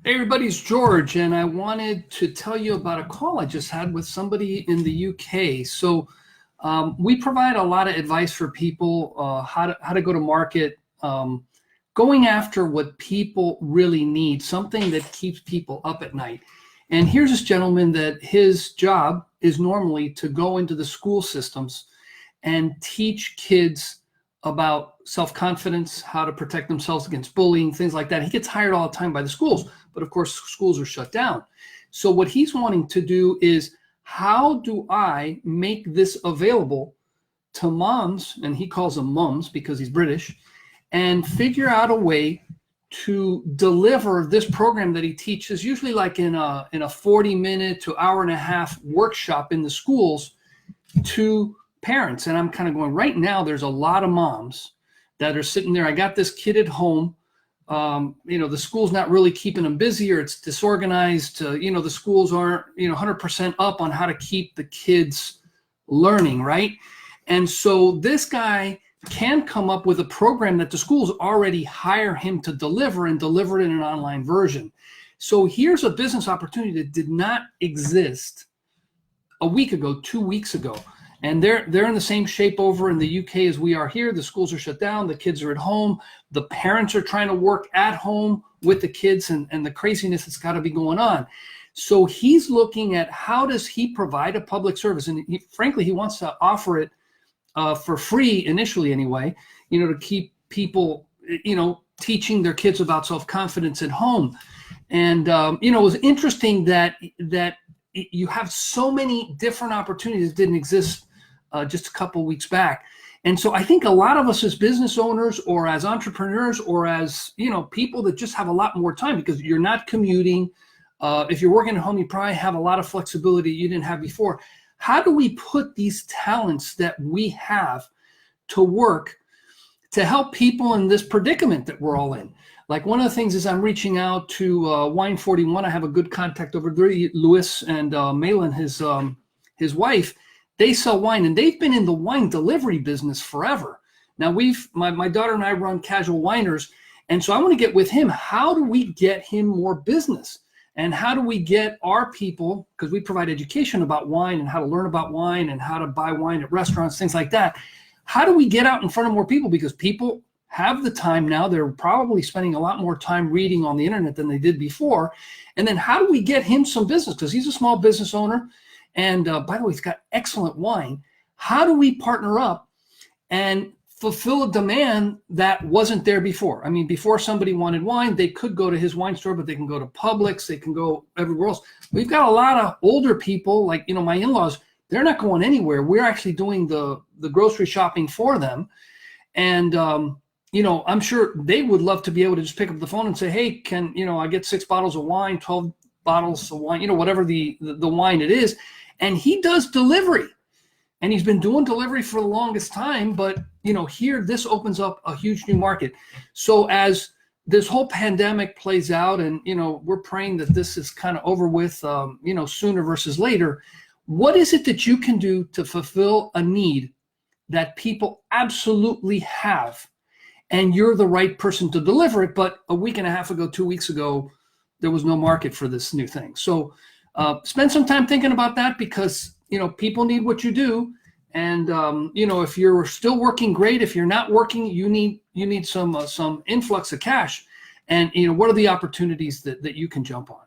Hey everybody, it's George, and I wanted to tell you about a call I just had with somebody in the UK. So we provide a lot of advice for people how to go to market, going after what people really need, something that keeps people up at night. And here's this gentleman that his job is normally to go into the school systems and teach kids about self-confidence, how to protect themselves against bullying, things like that. He gets hired all the time by the schools, but of course schools are shut down. So what he's wanting to do is, how do I make this available to moms, and he calls them mums because he's British, and figure out a way to deliver this program that he teaches, usually like in a 40-minute to hour and a half workshop in the schools, to parents. And I'm kind of going, right now there's a lot of moms that are sitting there. I got this kid at home. The school's not really keeping them busy, or it's disorganized. The schools aren't 100% up on how to keep the kids learning, right? And so this guy can come up with a program that the schools already hire him to deliver, and deliver it in an online version. So here's a business opportunity that did not exist a week ago, 2 weeks ago. And they're in the same shape over in the UK as we are here. The schools are shut down. The kids are at home. The parents are trying to work at home with the kids, and the craziness that's got to be going on. So he's looking at, how does he provide a public service? And frankly, he wants to offer it for free initially anyway, to keep people, teaching their kids about self-confidence at home. And, it was interesting that you have so many different opportunities that didn't exist just a couple of weeks back. And so I think a lot of us as business owners, or as entrepreneurs, or as, people that just have a lot more time because you're not commuting. If you're working at home, you probably have a lot of flexibility you didn't have before. How do we put these talents that we have to work to help people in this predicament that we're all in? Like, one of the things is I'm reaching out to Wine 41. I have a good contact over there, Lewis and Malin, his wife. They sell wine, and they've been in the wine delivery business forever. Now my daughter and I run Casual Winers, and so I want to get with him. How do we get him more business? And how do we get our people, because we provide education about wine and how to learn about wine and how to buy wine at restaurants, things like that. How do we get out in front of more people? Because people have the time now. They're probably spending a lot more time reading on the internet than they did before. And then how do we get him some business? Because he's a small business owner. And by the way, he's got excellent wine. How do we partner up and fulfill a demand that wasn't there before? I mean, before, somebody wanted wine, they could go to his wine store, but they can go to Publix, they can go everywhere else. We've got a lot of older people, like, my in-laws, they're not going anywhere. We're actually doing the grocery shopping for them. And, I'm sure they would love to be able to just pick up the phone and say, hey, can, I get 6 bottles of wine, 12 bottles of wine, whatever the wine it is. And he does delivery. And he's been doing delivery for the longest time, but here, this opens up a huge new market. So as this whole pandemic plays out, and we're praying that this is kind of over with, sooner versus later, what is it that you can do to fulfill a need that people absolutely have, and you're the right person to deliver it? But a week and a half ago, 2 weeks ago, there was no market for this new thing. So spend some time thinking about that, because people need what you do. And if you're still working, great. If you're not working, you need some influx of cash. And what are the opportunities that you can jump on?